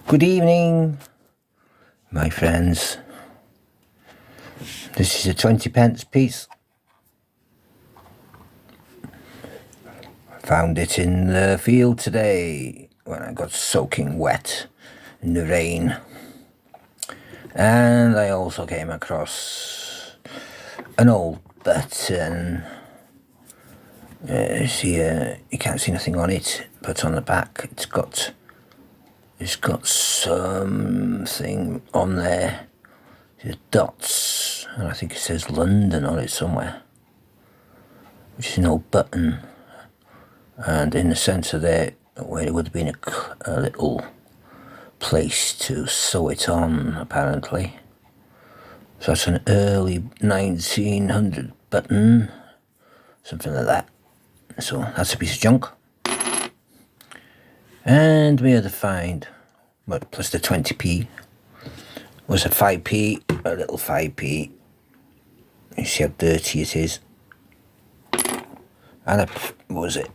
Good evening, my friends. This is a 20p piece. Found it in the field today when I got soaking wet in the rain. And I also came across an old button. See, you can't see nothing on it, but on the back it's got something on there. There's dots, and I think it says London on it somewhere, which is an old button. And in the centre there, where it would have been a little place to sew it on, apparently. So that's an early 1900 button, something like that. So that's a piece of junk. And we had to find, well, plus the 20p, was a 5p, a little 5p. You see how dirty it is. And what was it?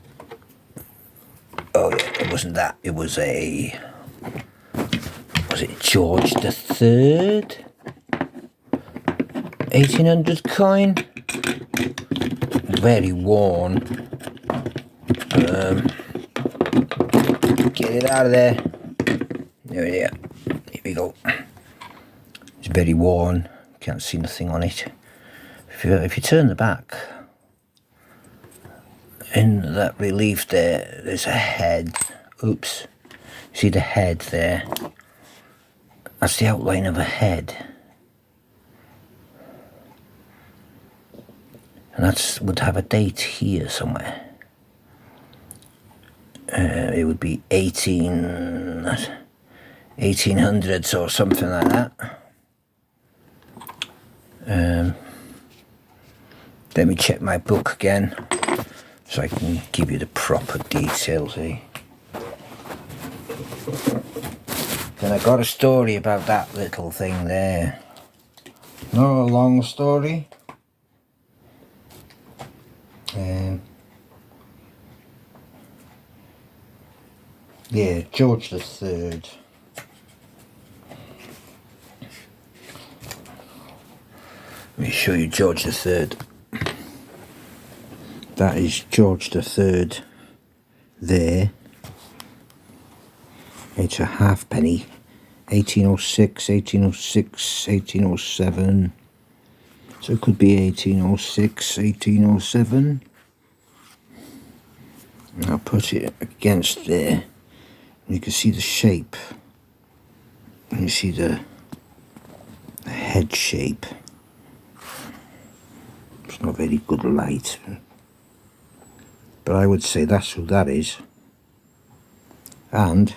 Oh yeah, it wasn't that. It was was it George the Third? 1800 coin. Very worn. Get it out of there. There we are. Here we go. It's very worn. Can't see nothing on it. If you turn the back, in that relief there's a head. Oops. See the head there? That's the outline of a head. And that would have a date here somewhere. It would be 1800s or something like that. Let me check my book again so I can give you the proper details, eh? Then I got a story about that little thing there. Not a long story. Yeah, George the Third. Let me show you George the Third. That is George the Third there. It's a halfpenny. 1806, 1806, 1807. So it could be 1806, 1807. I'll put it against there. You can see the shape. And you see the head shape. It's not very good light. But I would say that's who that is. And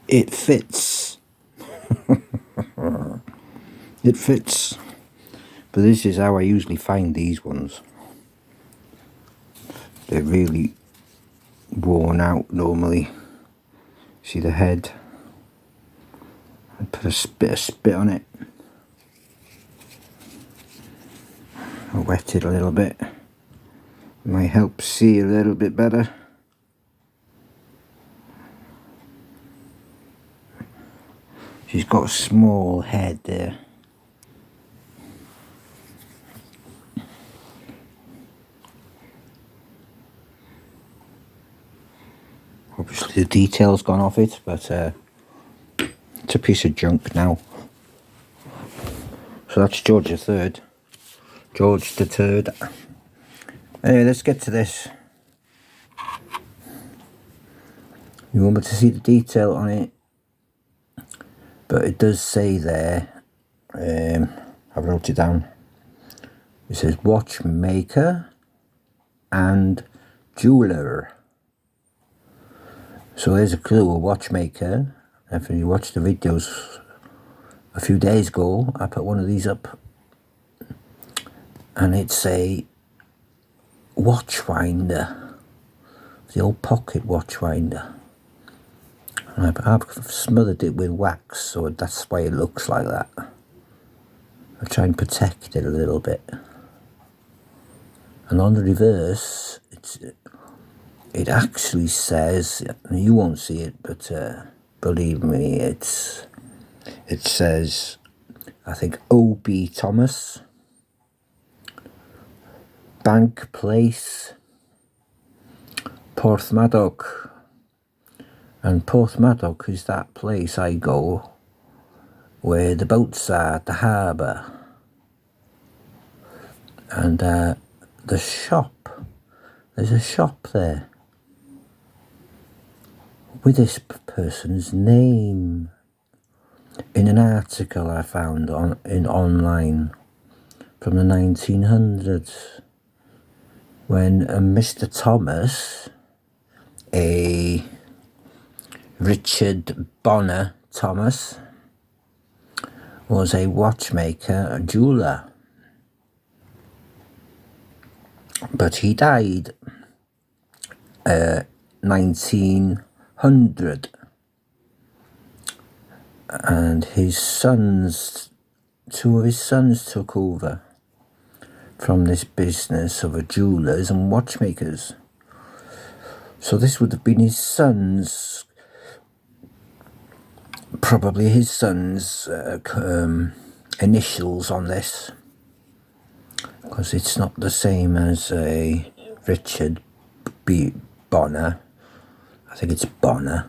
it fits. It fits. But this is how I usually find these ones. They're really worn out normally. See the head? I put a bit of spit on it. I wet it a little bit. Might help see a little bit better. She's got a small head there. Obviously the detail's gone off it, but it's a piece of junk now. So that's George the Third. George the Third. Anyway, let's get to this. You want me to see the detail on it? But it does say there, I wrote it down. It says watchmaker and jeweler. So there's a clue, a watchmaker. If you watched the videos a few days ago, I put one of these up. And it's a watchwinder. The old pocket watchwinder. And I've smothered it with wax, so that's why it looks like that. I try and protect it a little bit. And on the reverse, it actually says, you won't see it, but believe me, it says, I think, O.B. Thomas, Bank Place, Porthmadog. And Porthmadog is that place I go where the boats are at the harbour. And the shop, there's a shop there with this person's name in an article I found online from the 1900s, when Mr. Thomas, a Richard Bonner Thomas, was a watchmaker, a jeweller. But he died 1900, and his sons, two of his sons took over from this business of a jewellers and watchmakers. So this would have been his sons, probably his sons' initials on this, because it's not the same as a Richard B. Bonner. I think it's Bonner.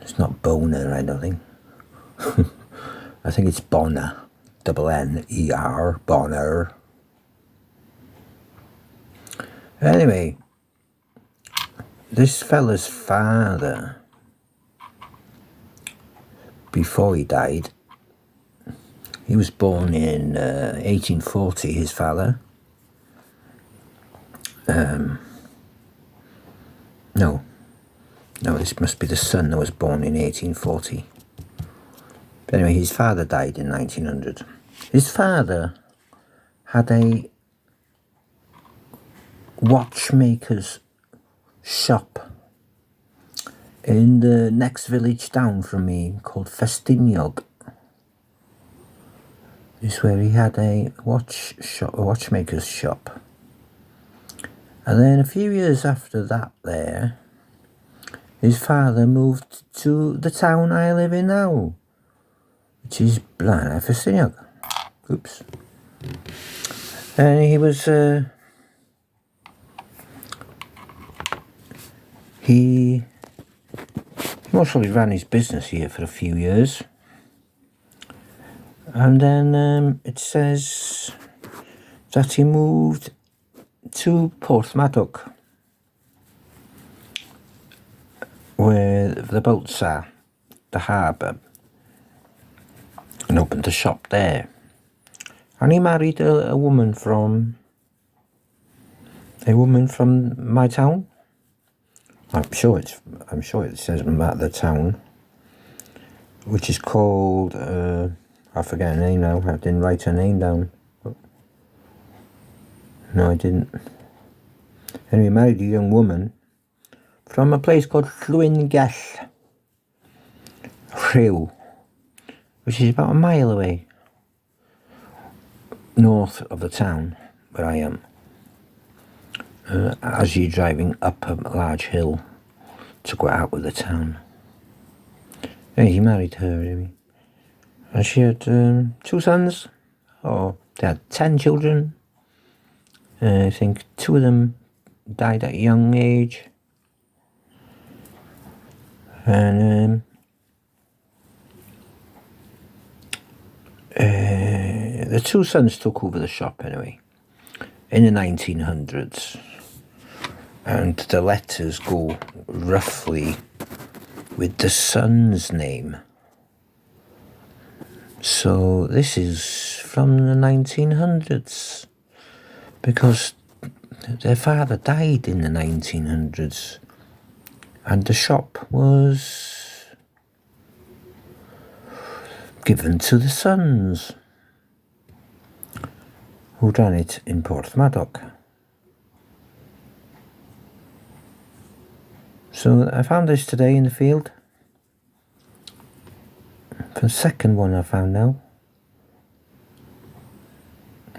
It's not Boner, I don't think. I think it's Bonner. N-E-R, Bonner. Anyway, this fella's father, before he died, he was born in 1840, his father. No, this must be the son that was born in 1840. But anyway, his father died in 1900. His father had a watchmaker's shop in the next village down from me called Festiniog. This is where he had a watchmaker's shop. And then a few years after that there, his father moved to the town I live in now, which is Festiniog. Oops. And he was, he most probably ran his business here for a few years. And then it says that he moved to Porthmadog, where the boats are, the harbour, and opened a shop there. And he married a woman from my town. I'm sure it says about the town, which is called, I forget her name now. I didn't write her name down. No, I didn't. Anyway, he married a young woman from a place called Llwyngelly, which is about a mile away north of the town where I am, as you're driving up a large hill to go out of the town. Anyway, he married her, anyway. And she had 2 sons, or they had 10 children. I think 2 of them died at a young age. And the 2 sons took over the shop anyway in the 1900s, and the letters go roughly with the son's name. So this is from the 1900s, because their father died in the 1900s, and the shop was given to the sons, who ran it in Porthmadog. So I found this today in the field. The second one I found now.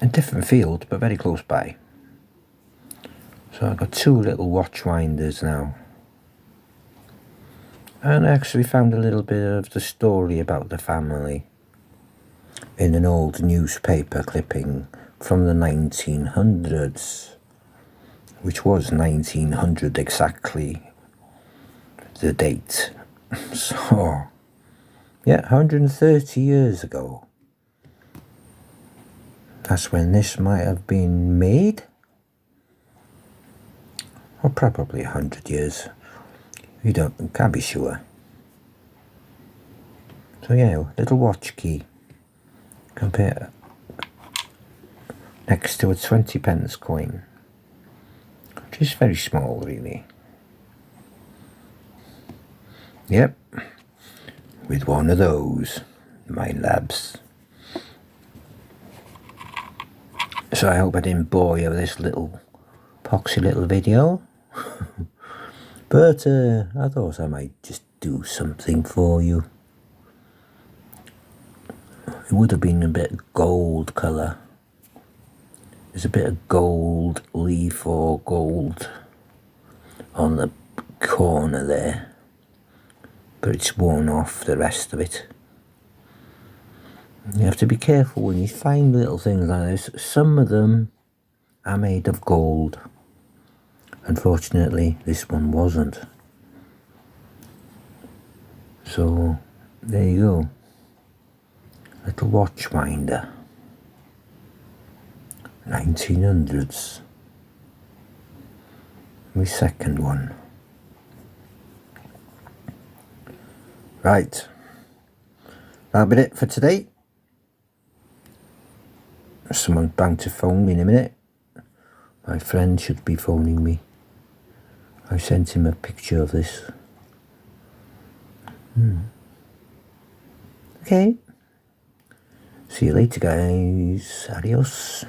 A different field, but very close by. So I've got two little watch winders now. And I actually found a little bit of the story about the family in an old newspaper clipping from the 1900s, which was 1900 exactly, the date. So, yeah, 130 years ago. That's when this might have been made. Or probably 100 years. Can't be sure. So yeah, little watch key. Compare next to a 20p coin. Which is very small, really. Yep. With one of those, my labs. So I hope I didn't bore you with this little poxy little video. But I thought I might just do something for you. It would have been a bit of gold colour. There's a bit of gold leaf or gold on the corner there. But it's worn off the rest of it. You have to be careful when you find little things like this. Some of them are made of gold. Unfortunately, this one wasn't. So, there you go. Little watch winder. 1900s. My second one. Right. That'll be it for today. Someone's bound to phone me in a minute. My friend should be phoning me. I sent him a picture of this. Okay. See you later, guys. Adios.